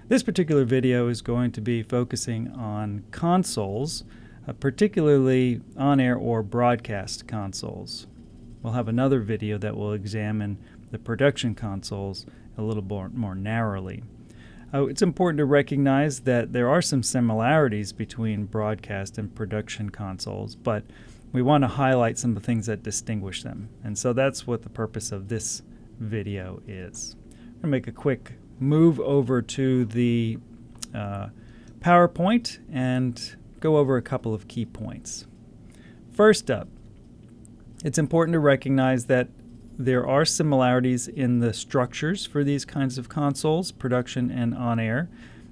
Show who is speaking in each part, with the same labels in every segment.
Speaker 1: This particular video is going to be focusing on consoles, particularly on-air or broadcast consoles. We'll have another video that will examine the production consoles a little more narrowly. It's important to recognize that there are some similarities between broadcast and production consoles, but we want to highlight some of the things that distinguish them. And so that's what the purpose of this video is. I'm going to make a quick move over to the PowerPoint and go over a couple of key points. First up, it's important to recognize that there are similarities in the structures for these kinds of consoles, production and on-air.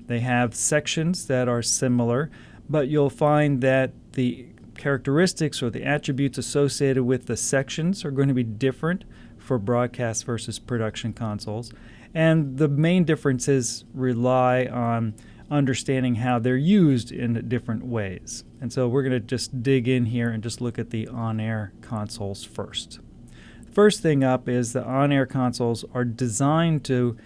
Speaker 1: They have sections that are similar, but you'll find that the characteristics or the attributes associated with the sections are going to be different for broadcast versus production consoles. And the main differences rely on understanding how they're used in different ways. And so we're going to just dig in here and just look at the on-air consoles first. First thing up is the on-air consoles are designed to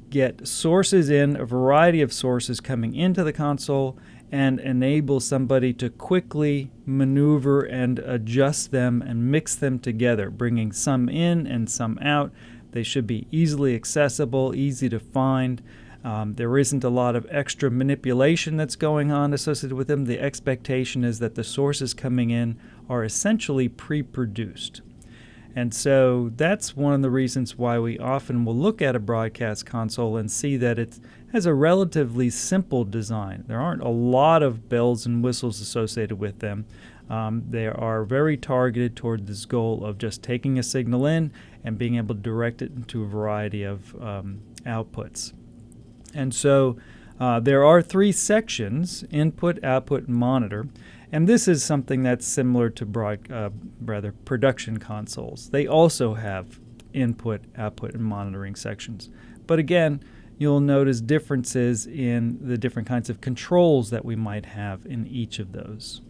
Speaker 1: get sources in, a variety of sources coming into the console, and enable somebody to quickly maneuver and adjust them and mix them together, bringing some in and some out. They should be easily accessible, easy to find. There isn't a lot of extra manipulation that's going on associated with them. The expectation is that the sources coming in are essentially pre-produced. And so that's one of the reasons why we often will look at a broadcast console and see that it has a relatively simple design. There aren't a lot of bells and whistles associated with them. They are very targeted toward this goal of just taking a signal in and being able to direct it into a variety of outputs. And so there are three sections: input, output, and monitor. And this is something that's similar to production consoles. They also have input, output, and monitoring sections. But again, you'll notice differences in the different kinds of controls that we might have in each of those.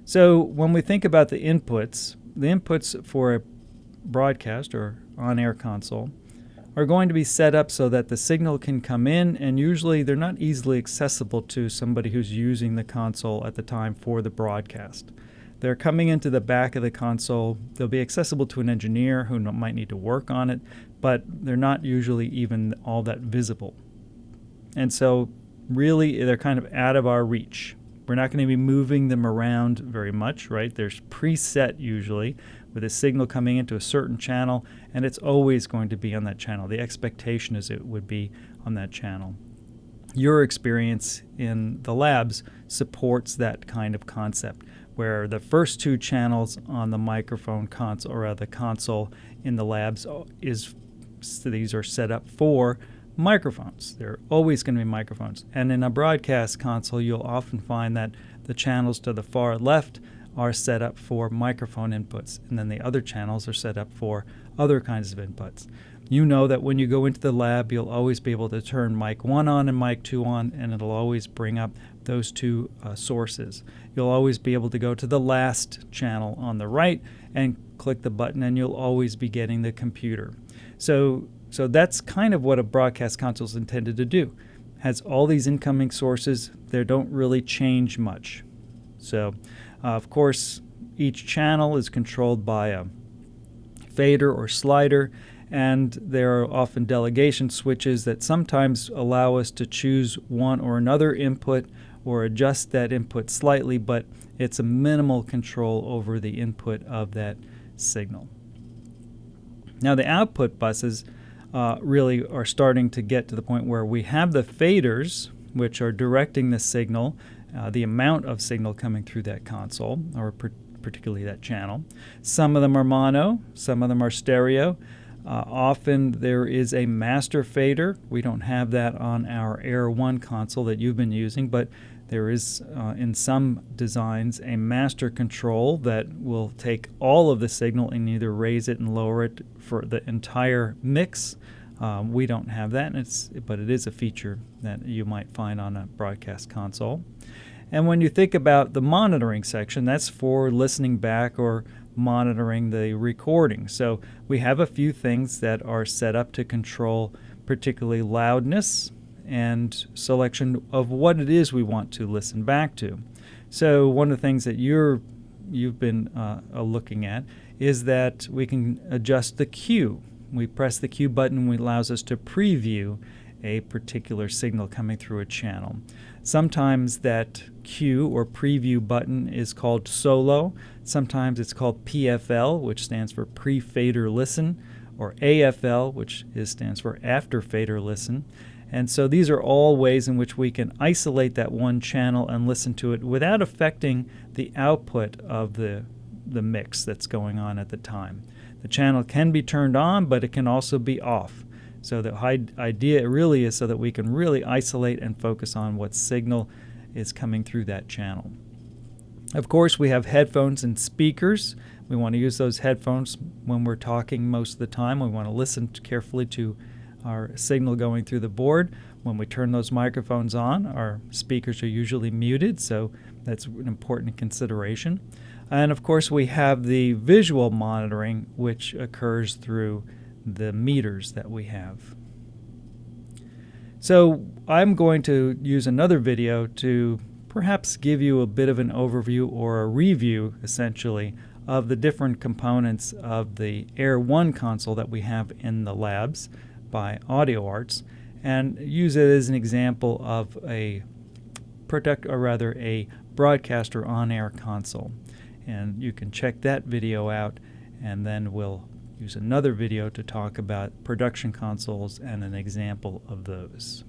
Speaker 1: So when we think about the inputs for a broadcast or on-air console are going to be set up so that the signal can come in, and usually they're not easily accessible to somebody who's using the console at the time for the broadcast. They're coming into the back of the console. They'll be accessible to an engineer who might need to work on it, but they're not usually even all that visible. And so really they're kind of out of our reach. We're not going to be moving them around very much, right? There's preset usually with a signal coming into a certain channel, and it's always going to be on that channel. The expectation is it would be on that channel. Your experience in the labs supports that kind of concept, where the first two channels on the microphone console or the console in the labs these are set up for microphones. They're always going to be microphones. And in a broadcast console, you'll often find that the channels to the far left are set up for microphone inputs, and then the other channels are set up for other kinds of inputs. You know that when you go into the lab, you'll always be able to turn mic 1 on and mic 2 on, and it'll always bring up those two sources. You'll always be able to go to the last channel on the right and click the button, and you'll always be getting the computer. So that's kind of what a broadcast console is intended to do. Has all these incoming sources. They don't really change much. So of course, each channel is controlled by a fader or slider, and there are often delegation switches that sometimes allow us to choose one or another input or adjust that input slightly, but it's a minimal control over the input of that signal. Now the output buses really are starting to get to the point where we have the faders, which are directing the signal, the amount of signal coming through that console, or particularly that channel. Some of them are mono, some of them are stereo. Often there is a master fader. We don't have that on our Air 1 console that you've been using, but there is in some designs a master control that will take all of the signal and either raise it and lower it for the entire mix. We don't have that, but it is a feature that you might find on a broadcast console. And when you think about the monitoring section, that's for listening back or monitoring the recording. So we have a few things that are set up to control particularly loudness and selection of what it is we want to listen back to. So one of the things that you've been looking at is that we can adjust the cue. We press the cue button, which allows us to preview a particular signal coming through a channel. Sometimes that cue or preview button is called solo. Sometimes it's called PFL, which stands for pre-fader listen, or AFL, which stands for after fader listen. And so these are all ways in which we can isolate that one channel and listen to it without affecting the output of the mix that's going on at the time. The channel can be turned on, but it can also be off. So the idea really is so that we can really isolate and focus on what signal is coming through that channel. Of course, we have headphones and speakers. We want to use those headphones when we're talking most of the time. We want to listen carefully to our signal going through the board. When we turn those microphones on, our speakers are usually muted, so that's an important consideration. And of course, we have the visual monitoring, which occurs through the meters that we have. So I'm going to use another video to perhaps give you a bit of an overview or a review, essentially, of the different components of the Air 1 console that we have in the labs by AudioArts, and use it as an example of a broadcaster on-air console. And you can check that video out, and then we'll use another video to talk about production consoles and an example of those.